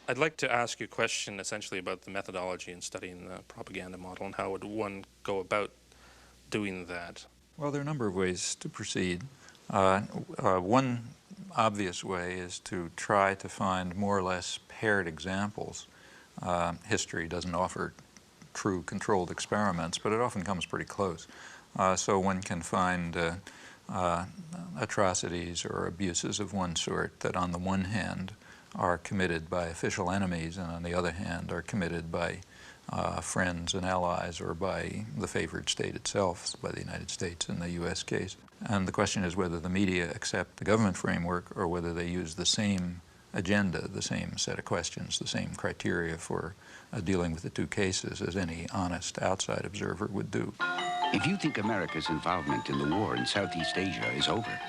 I'd like to ask you a question essentially about the methodology in studying the propaganda model and how would one go about doing that? Well, there are a number of ways to proceed. One obvious way is to try to find more or less paired examples. History doesn't offer true controlled experiments, but it often comes pretty close. So one can find atrocities or abuses of one sort that on the one hand are committed by official enemies and on the other hand are committed by friends and allies or by the favored state itself, by the United States in the U.S. case. And the question is whether the media accept the government framework or whether they use the same agenda, the same set of questions, the same criteria for dealing with the two cases as any honest outside observer would do. If you think America's involvement in the war in Southeast Asia is over,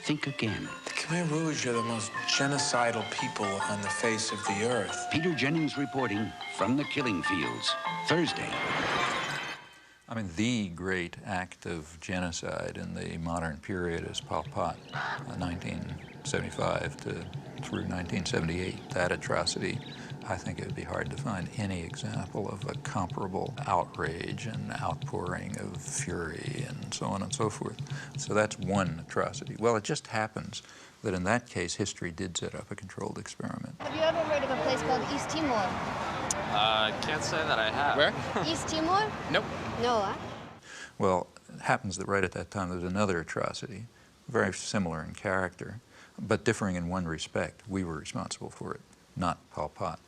think again. The Khmer Rouge are the most genocidal people on the face of the earth. Peter Jennings reporting from the killing fields, Thursday. I mean, the great act of genocide in the modern period is Pol Pot, 1975 through 1978. That atrocity, I think it would be hard to find any example of a comparable outrage and outpouring of fury and so on and so forth. So that's one atrocity. Well, it just happens that in that case, history did set up a controlled experiment. Have you ever heard of a place called East Timor? Can't say that I have. Where? East Timor? Nope. No, huh? Well, it happens that right at that time there was another atrocity, very similar in character, but differing in one respect. We were responsible for it, not Pol Pot.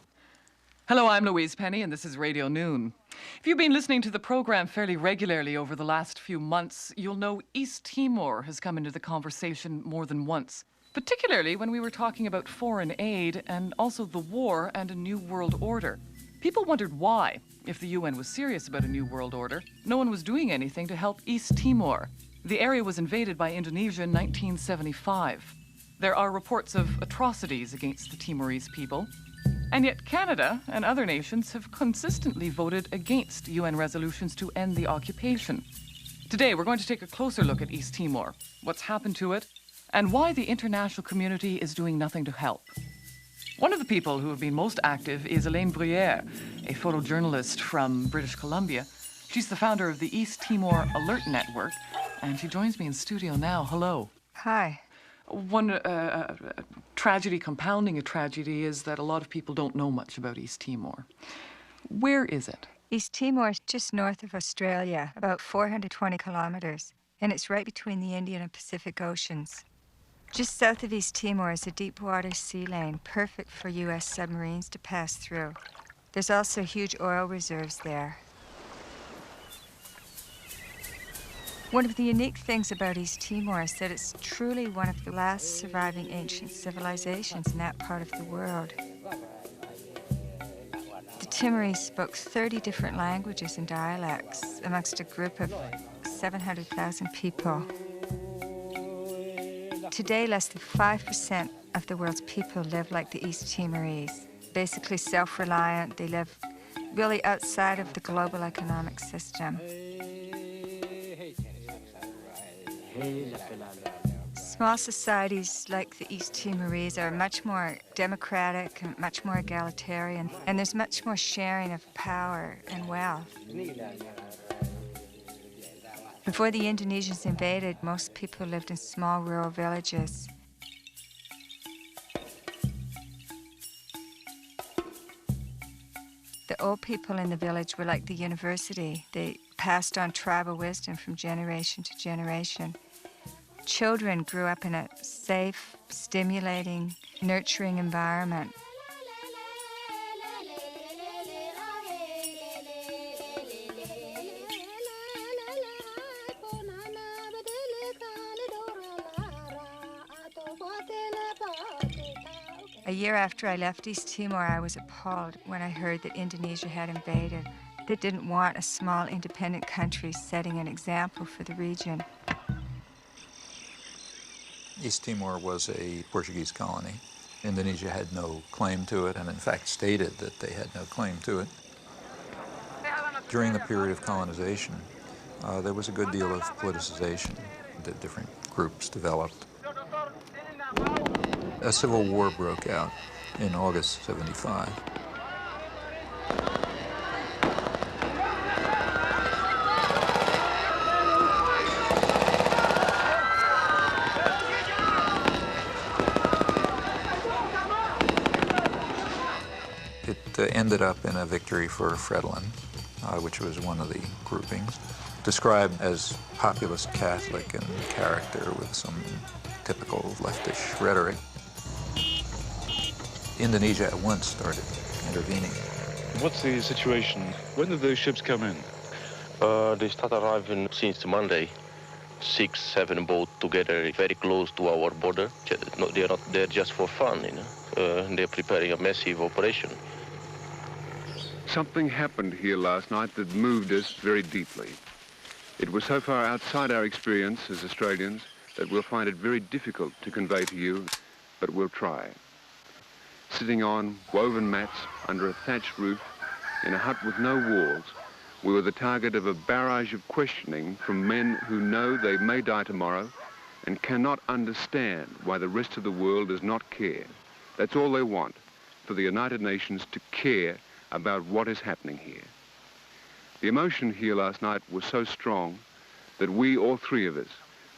Hello, I'm Louise Penny, and this is Radio Noon. If you've been listening to the program fairly regularly over the last few months, you'll know East Timor has come into the conversation more than once, particularly when we were talking about foreign aid and also the war and a new world order. People wondered why, if the UN was serious about a new world order, no one was doing anything to help East Timor. The area was invaded by Indonesia in 1975. There are reports of atrocities against the Timorese people, and yet Canada and other nations have consistently voted against UN resolutions to end the occupation. Today, we're going to take a closer look at East Timor, what's happened to it, and why the international community is doing nothing to help. One of the people who have been most active is Elaine Bruyere, a photojournalist from British Columbia. She's the founder of the East Timor Alert Network, and she joins me in studio now. Hello. Hi. One tragedy compounding a tragedy is that a lot of people don't know much about East Timor. Where is it? East Timor is just north of Australia, about 420 kilometers, and it's right between the Indian and Pacific Oceans. Just south of East Timor is a deep-water sea lane, perfect for U.S. submarines to pass through. There's also huge oil reserves there. One of the unique things about East Timor is that it's truly one of the last surviving ancient civilizations in that part of the world. The Timorese spoke 30 different languages and dialects amongst a group of 700,000 people. Today, less than 5% of the world's people live like the East Timorese, basically self-reliant. They live really outside of the global economic system. Small societies like the East Timorese are much more democratic and much more egalitarian, and there's much more sharing of power and wealth. Before the Indonesians invaded, most people lived in small rural villages. The old people in the village were like the university. They passed on tribal wisdom from generation to generation. Children grew up in a safe, stimulating, nurturing environment. A year after I left East Timor, I was appalled when I heard that Indonesia had invaded. They didn't want a small independent country setting an example for the region. East Timor was a Portuguese colony. Indonesia had no claim to it, and in fact stated that they had no claim to it. During the period of colonization, there was a good deal of politicization. The different groups developed. A civil war broke out in August '75. It ended up in a victory for Fredlin, which was one of the groupings, described as populist Catholic in character with some typical leftish rhetoric. Indonesia at once started intervening. What's the situation? When did those ships come in? They start arriving since Monday. 6, 7 boats together, very close to our border. They're not there just for fun, you know. They're preparing a massive operation. Something happened here last night that moved us very deeply. It was so far outside our experience as Australians that we'll find it very difficult to convey to you, but we'll try. Sitting on woven mats under a thatched roof in a hut with no walls, we were the target of a barrage of questioning from men who know they may die tomorrow and cannot understand why the rest of the world does not care. That's all they want, for the United Nations to care about what is happening here. The emotion here last night was so strong that we, all three of us,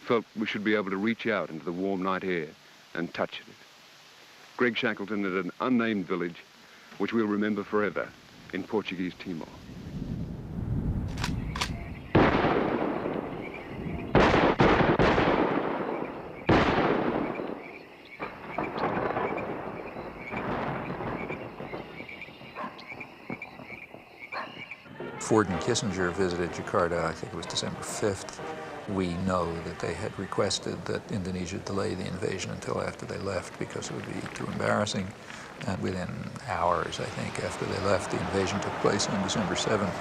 felt we should be able to reach out into the warm night air and touch it. Greg Shackleton at an unnamed village, which we'll remember forever in Portuguese Timor. Ford and Kissinger visited Jakarta, I think it was December 5th. We know that they had requested that Indonesia delay the invasion until after they left because it would be too embarrassing. And within hours, I think, after they left, the invasion took place on December 7th.